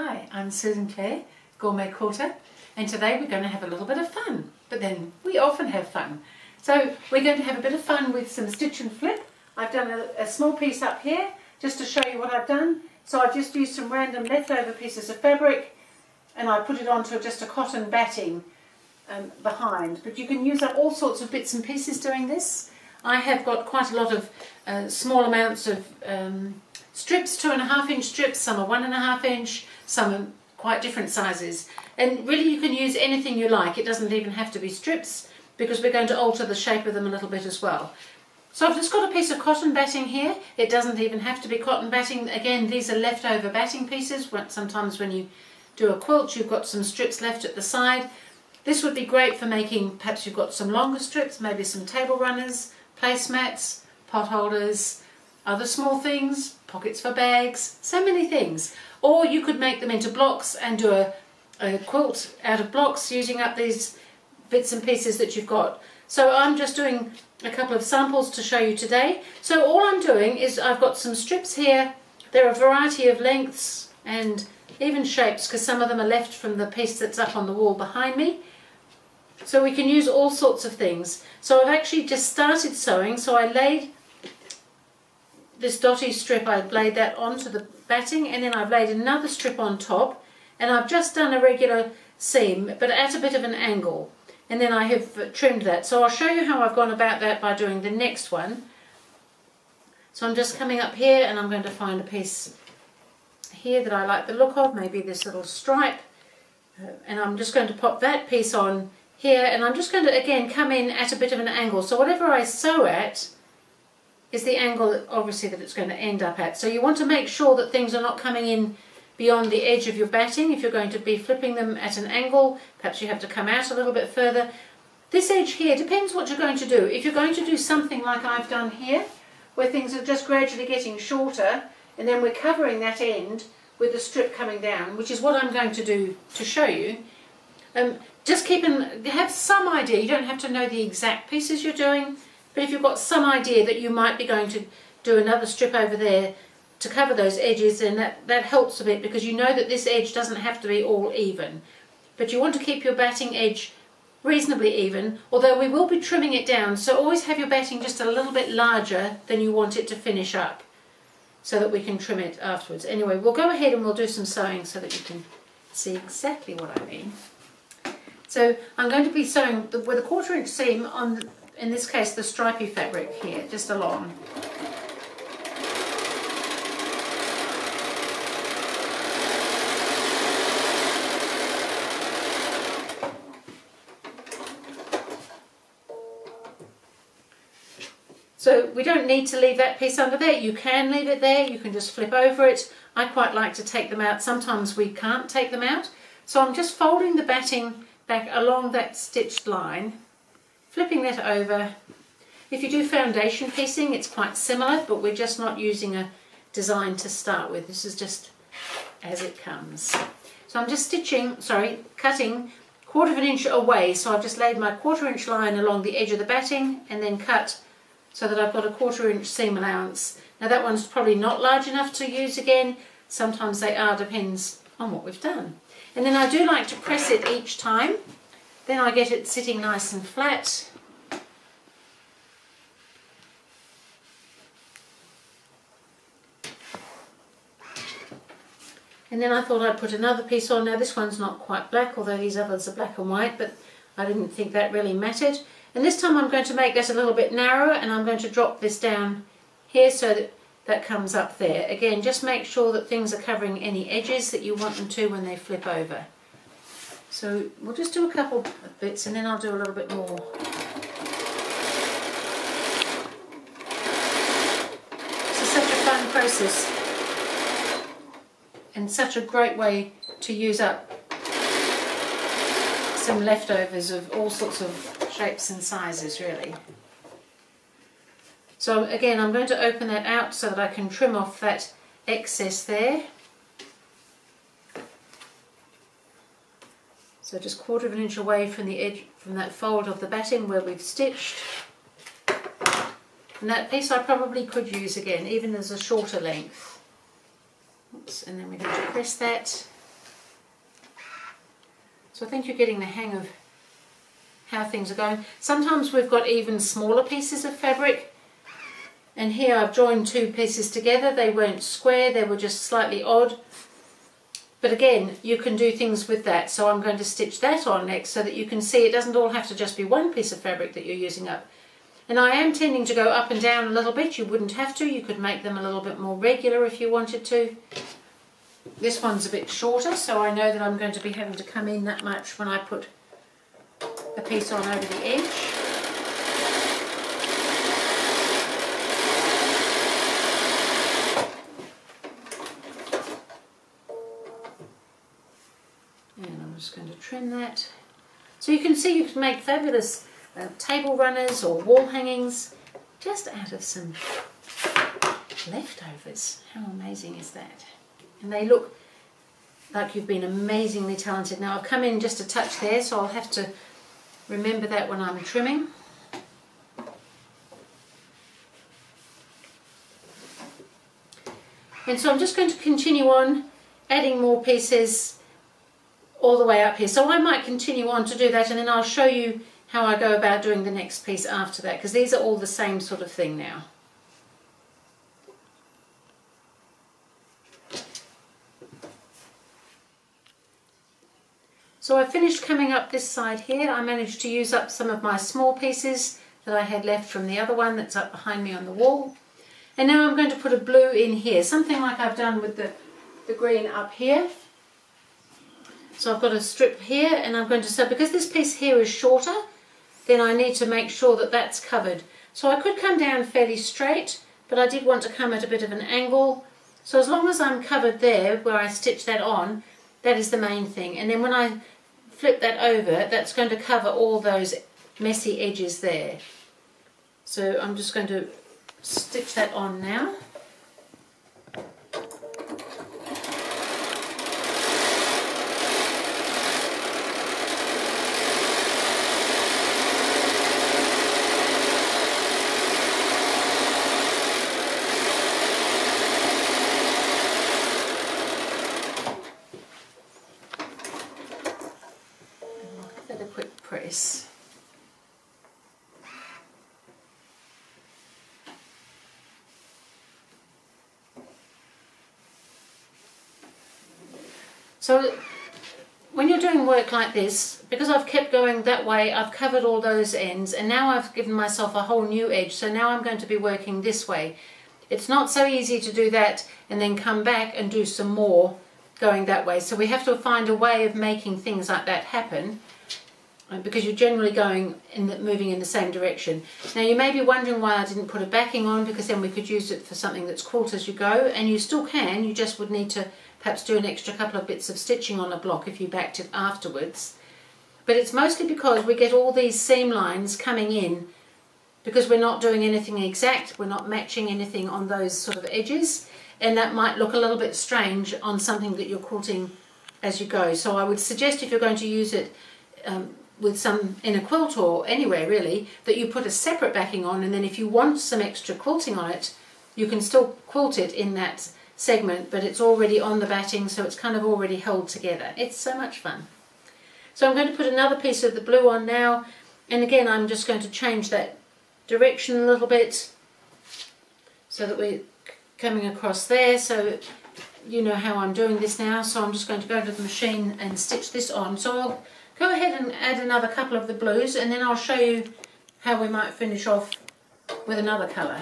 Hi, I'm Susan Clare, GourmetQuilter, and today we're going to have a little bit of fun, but then we often have fun. So we're going to have a bit of fun with some stitch and flip. I've done a small piece up here just to show you what I've done. So I've just used some random leftover pieces of fabric and I put it onto just a cotton batting behind. But you can use up all sorts of bits and pieces doing this. I have got quite a lot of small amounts of strips, 2.5 inch strips, some are 1.5 inch, some are quite different sizes. And really you can use anything you like. It doesn't even have to be strips because we're going to alter the shape of them a little bit as well. So I've just got a piece of cotton batting here. It doesn't even have to be cotton batting. Again, these are leftover batting pieces. Sometimes when you do a quilt you've got some strips left at the side. This would be great for making, perhaps you've got some longer strips, maybe some table runners, placemats, pot holders, other small things, pockets for bags, so many things. Or you could make them into blocks and do a quilt out of blocks using up these bits and pieces that you've got. So I'm just doing a couple of samples to show you today. So all I'm doing is I've got some strips here. There are a variety of lengths and even shapes because some of them are left from the piece that's up on the wall behind me. So we can use all sorts of things. So I've actually just started sewing, so I laid this dotty strip, I laid that onto the batting and then I've laid another strip on top and I've just done a regular seam but at a bit of an angle and then I have trimmed that. So I'll show you how I've gone about that by doing the next one. So I'm just coming up here and I'm going to find a piece here that I like the look of, maybe this little stripe, and I'm just going to pop that piece on here and I'm just going to again come in at a bit of an angle. So whatever I sew at is the angle obviously that it's going to end up at. So you want to make sure that things are not coming in beyond the edge of your batting. If you're going to be flipping them at an angle, perhaps you have to come out a little bit further. This edge here depends what you're going to do. If you're going to do something like I've done here, where things are just gradually getting shorter and then we're covering that end with the strip coming down, which is what I'm going to do to show you, just have some idea. You don't have to know the exact pieces you're doing, but if you've got some idea that you might be going to do another strip over there to cover those edges, then that helps a bit because you know that this edge doesn't have to be all even. But you want to keep your batting edge reasonably even, although we will be trimming it down, so always have your batting just a little bit larger than you want it to finish up so that we can trim it afterwards. Anyway, we'll go ahead and we'll do some sewing so that you can see exactly what I mean. So I'm going to be sewing with a 1/4 inch seam on, in this case, the stripy fabric here, just along. So we don't need to leave that piece under there. You can leave it there, you can just flip over it. I quite like to take them out. Sometimes we can't take them out. So I'm just folding the batting back along that stitched line, flipping that over. If you do foundation piecing, it's quite similar, but we're just not using a design to start with. This is just as it comes. So I'm just cutting 1/4 inch away. So I've just laid my 1/4 inch line along the edge of the batting and then cut so that I've got a 1/4 inch seam allowance. Now that one's probably not large enough to use again. Sometimes they are, depends on what we've done. And then I do like to press it each time. Then I get it sitting nice and flat. And then I thought I'd put another piece on. Now this one's not quite black, although these others are black and white, but I didn't think that really mattered. And this time I'm going to make that a little bit narrower and I'm going to drop this down here so that that comes up there. Again, just make sure that things are covering any edges that you want them to when they flip over. So we'll just do a couple of bits and then I'll do a little bit more. This is such a fun process and such a great way to use up some leftovers of all sorts of shapes and sizes, really. So again, I'm going to open that out so that I can trim off that excess there. So just 1/4 inch away from the edge, from that fold of the batting where we've stitched. And that piece I probably could use again, even as a shorter length. Oops, and then we're going to press that. So I think you're getting the hang of how things are going. Sometimes we've got even smaller pieces of fabric, and here I've joined two pieces together. They weren't square, they were just slightly odd. But again, you can do things with that. So I'm going to stitch that on next so that you can see it doesn't all have to just be one piece of fabric that you're using up. And I am tending to go up and down a little bit. You wouldn't have to. You could make them a little bit more regular if you wanted to. This one's a bit shorter, so I know that I'm going to be having to come in that much when I put a piece on over the edge. And I'm just going to trim that. So you can see you can make fabulous table runners or wall hangings just out of some leftovers. How amazing is that? And they look like you've been amazingly talented. Now I've come in just a touch there, so I'll have to remember that when I'm trimming. And so I'm just going to continue on adding more pieces all the way up here. So I might continue on to do that, and then I'll show you how I go about doing the next piece after that, because these are all the same sort of thing now. So I finished coming up this side here. I managed to use up some of my small pieces that I had left from the other one that's up behind me on the wall. And now I'm going to put a blue in here, something like I've done with the green up here. So I've got a strip here, and I'm going to, so because this piece here is shorter, then I need to make sure that that's covered. So I could come down fairly straight, but I did want to come at a bit of an angle. So as long as I'm covered there where I stitch that on, that is the main thing. And then when I flip that over, that's going to cover all those messy edges there. So I'm just going to stitch that on now. Press. So when you're doing work like this, because I've kept going that way, I've covered all those ends, and now I've given myself a whole new edge, so now I'm going to be working this way. It's not so easy to do that and then come back and do some more going that way, so we have to find a way of making things like that happen, because you're generally moving in the same direction. Now you may be wondering why I didn't put a backing on, because then we could use it for something that's quilt as you go, and you still can, you just would need to perhaps do an extra couple of bits of stitching on a block if you backed it afterwards. But it's mostly because we get all these seam lines coming in because we're not doing anything exact, we're not matching anything on those sort of edges, and that might look a little bit strange on something that you're quilting as you go. So I would suggest, if you're going to use it in a quilt or anywhere really, that you put a separate backing on, and then if you want some extra quilting on it, you can still quilt it in that segment, but it's already on the batting, so it's kind of already held together. It's so much fun. So I'm going to put another piece of the blue on now, and again I'm just going to change that direction a little bit so that we're coming across there, so you know how I'm doing this now. So I'm just going to go to the machine and stitch this on. So I'll go ahead and add another couple of the blues, and then I'll show you how we might finish off with another colour.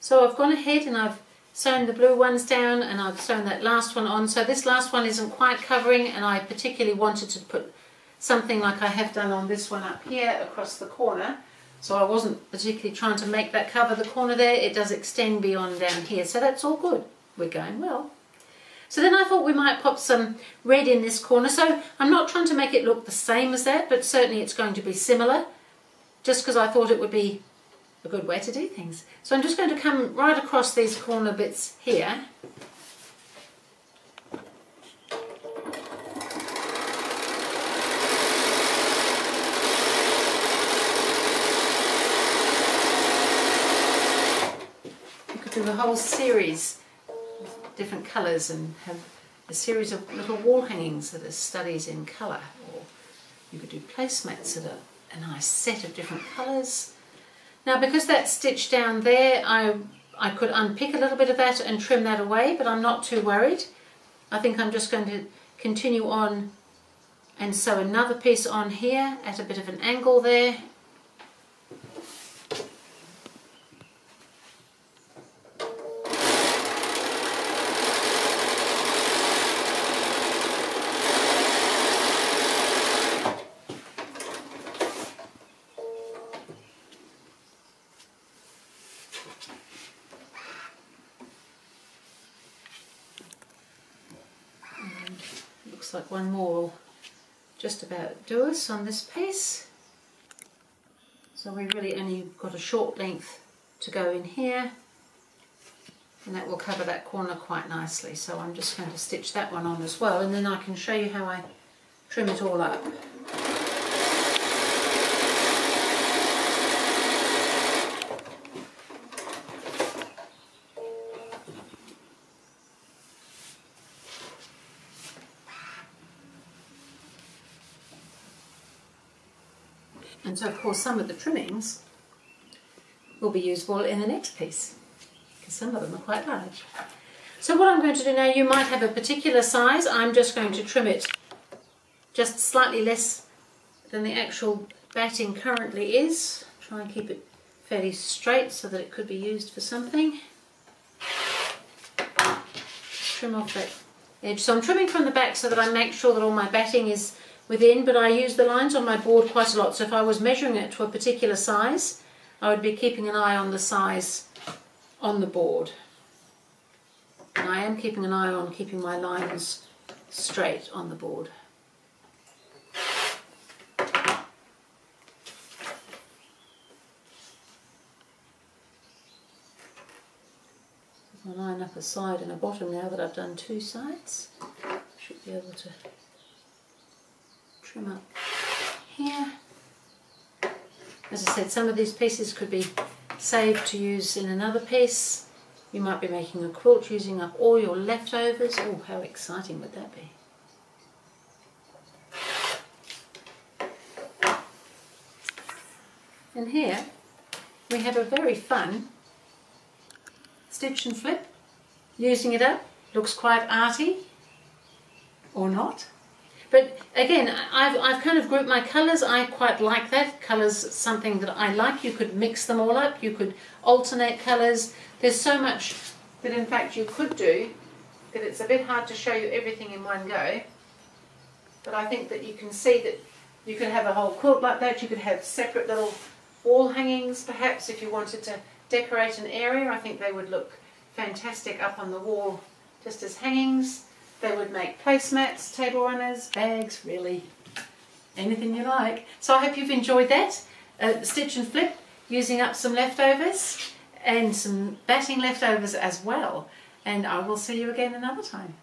So I've gone ahead and I've sewn the blue ones down, and I've sewn that last one on. So this last one isn't quite covering, and I particularly wanted to put something like I have done on this one up here across the corner. So I wasn't particularly trying to make that cover the corner there. It does extend beyond down here, so that's all good. We're going well. So then I thought we might pop some red in this corner. So I'm not trying to make it look the same as that, but certainly it's going to be similar, just because I thought it would be a good way to do things. So I'm just going to come right across these corner bits here. whole series of different colours and have a series of little wall hangings that are studies in colour, or you could do placemats that are a nice set of different colours. Now because that's stitched down there, I could unpick a little bit of that and trim that away, but I'm not too worried. I think I'm just going to continue on and sew another piece on here at a bit of an angle there. Looks like one more will just about do us on this piece. So we really only got a short length to go in here, and that will cover that corner quite nicely. So I'm just going to stitch that one on as well, and then I can show you how I trim it all up. And so of course some of the trimmings will be usable in the next piece, because some of them are quite large. So what I'm going to do now, you might have a particular size. I'm just going to trim it just slightly less than the actual batting currently is. Try and keep it fairly straight so that it could be used for something. Trim off that edge. So I'm trimming from the back so that I make sure that all my batting is within, but I use the lines on my board quite a lot. So if I was measuring it to a particular size, I would be keeping an eye on the size on the board. And I am keeping an eye on keeping my lines straight on the board. I'll line up a side and a bottom now that I've done two sides. Should be able to trim up here. As I said, some of these pieces could be saved to use in another piece. You might be making a quilt using up all your leftovers. Oh, how exciting would that be? And here we have a very fun stitch and flip. Using it up, looks quite arty, or not. But again, I've kind of grouped my colours. I quite like that. Colours, something that I like. You could mix them all up. You could alternate colours. There's so much that in fact you could do that it's a bit hard to show you everything in one go. But I think that you can see that you could have a whole quilt like that. You could have separate little wall hangings perhaps if you wanted to decorate an area. I think they would look fantastic up on the wall just as hangings. They would make placemats, table runners, bags, really anything you like. So I hope you've enjoyed that. Stitch and flip, using up some leftovers and some batting leftovers as well. And I will see you again another time.